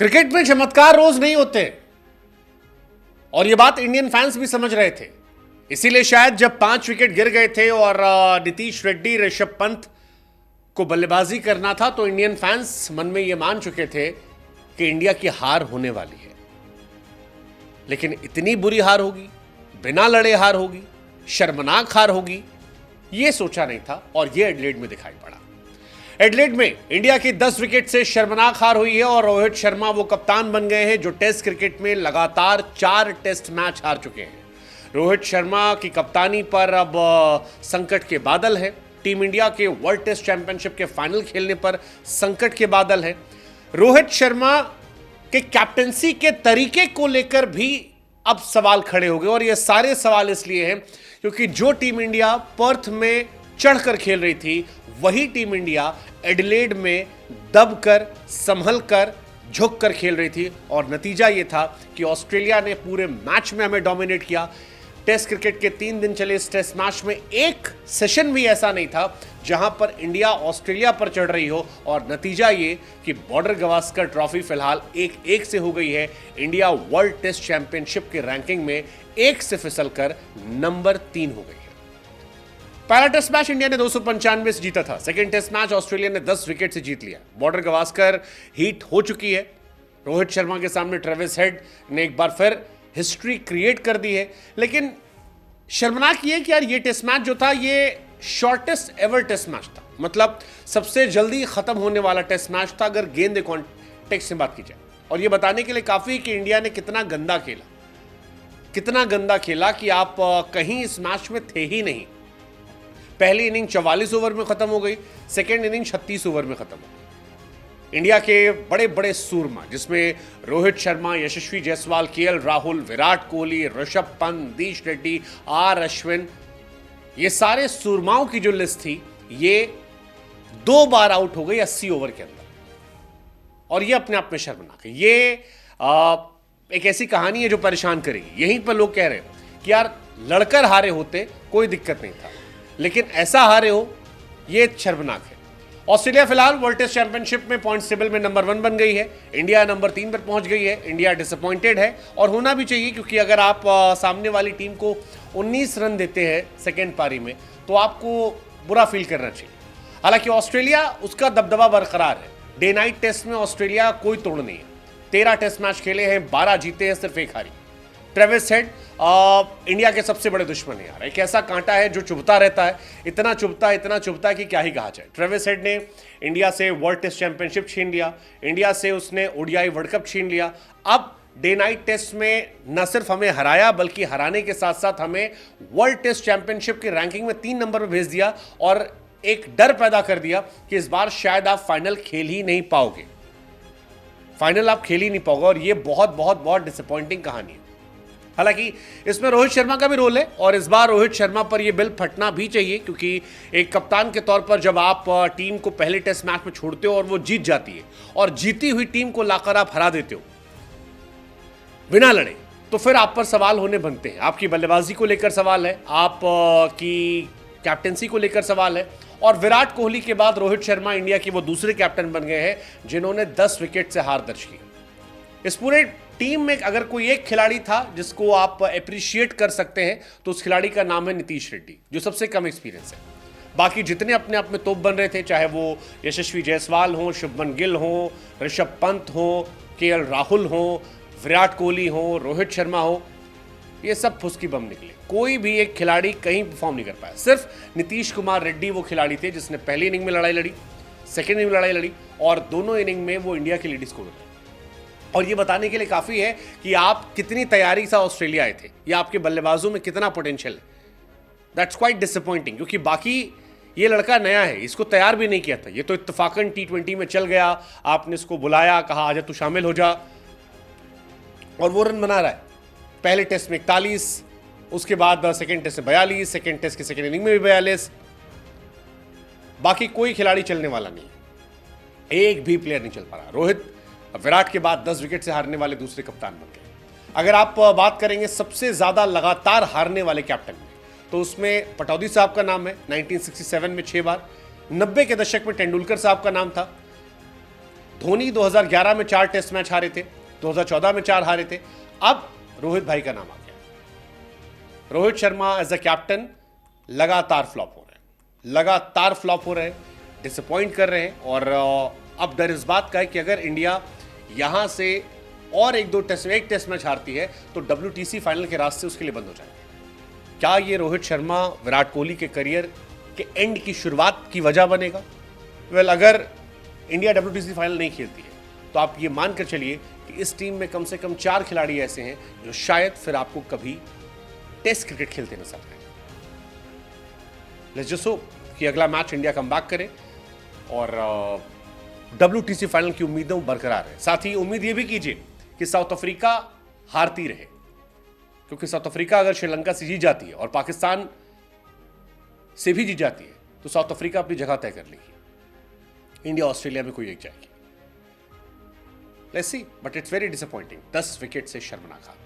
Cricket में चमत्कार रोज नहीं होते और यह बात इंडियन फैंस भी समझ रहे थे। इसीलिए शायद जब 5 विकेट गिर गए थे और नीतीश रेड्डी, ऋषभ पंत को बल्लेबाजी करना था तो इंडियन फैंस मन में यह मान चुके थे कि इंडिया की हार होने वाली है। लेकिन इतनी बुरी हार होगी, बिना लड़े हार होगी, शर्मनाक हार होगी, यह सोचा नहीं था और यह एडिलेड में दिखाई पड़ा। एडिलेड में इंडिया की 10 विकेट से शर्मनाक हार हुई है और रोहित शर्मा वो कप्तान बन गए हैं जो टेस्ट क्रिकेट में लगातार 4 टेस्ट मैच हार चुके हैं। रोहित शर्मा की कप्तानी पर अब संकट के बादल हैं। टीम इंडिया के वर्ल्ड टेस्ट चैंपियनशिप के फाइनल खेलने पर संकट के बादल हैं। रोहित शर्मा के कैप्टनसी के तरीके को लेकर भी अब सवाल खड़े हो गए और ये सारे सवाल इसलिए हैं क्योंकि जो टीम इंडिया पर्थ में चढ़कर खेल रही थी वही टीम इंडिया एडिलेड में दबकर, संभलकर, झुककर खेल रही थी और नतीजा यह था कि ऑस्ट्रेलिया ने पूरे मैच में हमें डोमिनेट किया। टेस्ट क्रिकेट के 3 दिन चले इस टेस्ट मैच में एक सेशन भी ऐसा नहीं था जहां पर इंडिया ऑस्ट्रेलिया पर चढ़ रही हो और नतीजा ये कि बॉर्डर गवास्कर ट्रॉफी फिलहाल 1-1 से हो गई है। इंडिया वर्ल्ड टेस्ट चैंपियनशिप की रैंकिंग में 1 से फिसलकर नंबर 3 हो गई है। पहला टेस्ट मैच इंडिया ने 295 से जीता था। सेकंड टेस्ट मैच ऑस्ट्रेलिया ने 10 विकेट से जीत लिया। बॉर्डर गवास्कर हीट हो चुकी है। रोहित शर्मा के सामने ट्रेविस हेड ने एक बार फिर हिस्ट्री क्रिएट कर दी है। लेकिन शर्मनाक ये कि यार ये टेस्ट मैच जो था ये शॉर्टेस्ट एवर टेस्ट मैच था। मतलब सबसे जल्दी खत्म होने वाला टेस्ट मैच था अगर गेंद कॉन्टेक्स्ट से बात की जाए। और ये बताने के लिए काफी कि इंडिया ने कितना गंदा खेला कि आप कहीं इस मैच में थे ही नहीं। पहली इनिंग 44 ओवर में खत्म हो गई, सेकेंड इनिंग 36 ओवर में खत्म हो गई। इंडिया के बड़े बड़े सूरमा जिसमें रोहित शर्मा, यशस्वी जायसवाल, केएल राहुल, विराट कोहली, ऋषभ पंत, नीतीश रेड्डी, आर अश्विन, ये सारे सूरमाओं की जो लिस्ट थी ये 2 बार आउट हो गई 80 ओवर के अंदर। और ये अपने आप में शर्मनाक है। ये एक ऐसी कहानी है जो परेशान करेगी। यहीं पर लोग कह रहे हैं कि यार लड़कर हारे होते कोई दिक्कत नहीं था, लेकिन ऐसा हारे हो ये शर्मनाक है। ऑस्ट्रेलिया फिलहाल वर्ल्ड टेस्ट चैंपियनशिप में पॉइंट्स टेबल में नंबर 1 बन गई है। इंडिया नंबर 3 पर पहुंच गई है। इंडिया डिसअपॉइंटेड है और होना भी चाहिए क्योंकि अगर आप सामने वाली टीम को 19 रन देते हैं सेकेंड पारी में तो आपको बुरा फील करना चाहिए। हालांकि ऑस्ट्रेलिया उसका दबदबा बरकरार है। डे नाइट टेस्ट में ऑस्ट्रेलिया कोई तोड़ नहीं है। 13 टेस्ट मैच खेले हैं, 12 जीते हैं, सिर्फ 1 हारी। ट्रेविस हेड इंडिया के सबसे बड़े दुश्मन है यार। एक ऐसा कांटा है जो चुभता रहता है, इतना चुभता है कि क्या ही कहा जाए। ट्रेविस हेड ने इंडिया से वर्ल्ड टेस्ट चैंपियनशिप छीन लिया, इंडिया से उसने ओडीआई वर्ल्ड कप छीन लिया। अब डे नाइट टेस्ट में न सिर्फ हमें हराया बल्कि हराने के साथ साथ हमें वर्ल्ड टेस्ट चैंपियनशिप की रैंकिंग में 3 नंबर पर भेज दिया और एक डर पैदा कर दिया कि इस बार शायद आप फाइनल खेल ही नहीं पाओगे। और ये बहुत डिसअपॉइंटिंग कहानी है। हालांकि इसमें रोहित शर्मा का भी रोल है और इस बार रोहित शर्मा पर यह बिल फटना भी चाहिए क्योंकि एक कप्तान के तौर पर जब आप टीम को पहले टेस्ट मैच में छोड़ते हो और वो जीत जाती है और जीती हुई टीम को लाकर आप हरा देते हो बिना लड़े, तो फिर आप पर सवाल होने बनते हैं। आपकी बल्लेबाजी को लेकर सवाल है, आप की कैप्टनसी को लेकर सवाल है। और विराट कोहली के बाद रोहित शर्मा इंडिया की वो दूसरे कैप्टन बन गए हैं जिन्होंने 10 विकेट से हार दर्ज की। इस पूरे टीम में अगर कोई एक खिलाड़ी था जिसको आप अप्रिशिएट कर सकते हैं तो उस खिलाड़ी का नाम है नीतीश रेड्डी, जो सबसे कम एक्सपीरियंस है। बाकी जितने अपने आप में तोप बन रहे थे, चाहे वो यशस्वी जायसवाल हो, शुभमन गिल हो, ऋषभ पंत हो, केएल राहुल हो, विराट कोहली हो, रोहित शर्मा हो, ये सब फुसकी बम निकले। कोई भी एक खिलाड़ी कहीं परफॉर्म नहीं कर पाया। सिर्फ नीतीश कुमार रेड्डी वो खिलाड़ी थे जिसने पहली इनिंग में लड़ाई लड़ी, सेकेंड इनिंग में लड़ाई लड़ी और दोनों इनिंग में वो इंडिया के लीड स्कोरर थे। और ये बताने के लिए काफी है कि आप कितनी तैयारी से ऑस्ट्रेलिया आए थे या आपके बल्लेबाजों में कितना पोटेंशियल है। दैट्स क्वाइट डिसअपॉइंटिंग क्योंकि बाकी ये लड़का नया है, इसको तैयार भी नहीं किया था। ये तो इत्तेफाकन T20 में चल गया, आपने इसको बुलाया, कहा आजा तू शामिल हो जा और वो रन बना रहा है। पहले टेस्ट में 41, उसके बाद सेकेंड टेस्ट में 42, सेकेंड टेस्ट के सेकेंड इनिंग में भी 42। बाकी कोई खिलाड़ी चलने वाला नहीं, एक भी प्लेयर नहीं चल पा रहा। रोहित विराट के बाद 10 विकेट से हारने वाले दूसरे कप्तान बन गए। अगर आप बात करेंगे सबसे ज्यादा लगातार हारने वाले कैप्टन में तो उसमें पटौदी साहब का नाम है, 1967 में 6 बार। 90 के दशक में तेंदुलकर साहब का नाम था। धोनी 2011 में 4 टेस्ट मैच हारे थे, 2014 में 4 हारे थे। अब रोहित भाई का नाम आ गया। Rohit Sharma as a captain लगातार फ्लॉप हो रहे हैं, डिसअपॉइंट कर रहे हैं। और अब डर इस बात का है कि अगर इंडिया यहां से और एक टेस्ट मैच हारती है तो WTC फाइनल के रास्ते उसके लिए बंद हो जाएंगे। क्या ये रोहित शर्मा विराट कोहली के करियर के एंड की शुरुआत की वजह बनेगा? अगर इंडिया WTC फाइनल नहीं खेलती है तो आप ये मानकर चलिए कि इस टीम में कम से कम 4 खिलाड़ी ऐसे हैं जो शायद फिर आपको कभी टेस्ट क्रिकेट खेलते नजर आए। लेट्स जस्ट होप कि अगला मैच इंडिया कमबैक करे और WTC फाइनल की उम्मीदें बरकरार है। साथ ही उम्मीद ये भी कीजिए कि साउथ अफ्रीका हारती रहे, क्योंकि साउथ अफ्रीका अगर श्रीलंका से जीत जाती है और पाकिस्तान से भी जीत जाती है तो साउथ अफ्रीका अपनी जगह तय कर लेगी। इंडिया ऑस्ट्रेलिया में कोई एक जाएगी। Let's see, but it's very disappointing. 10 wicket से शर्मनाक हार।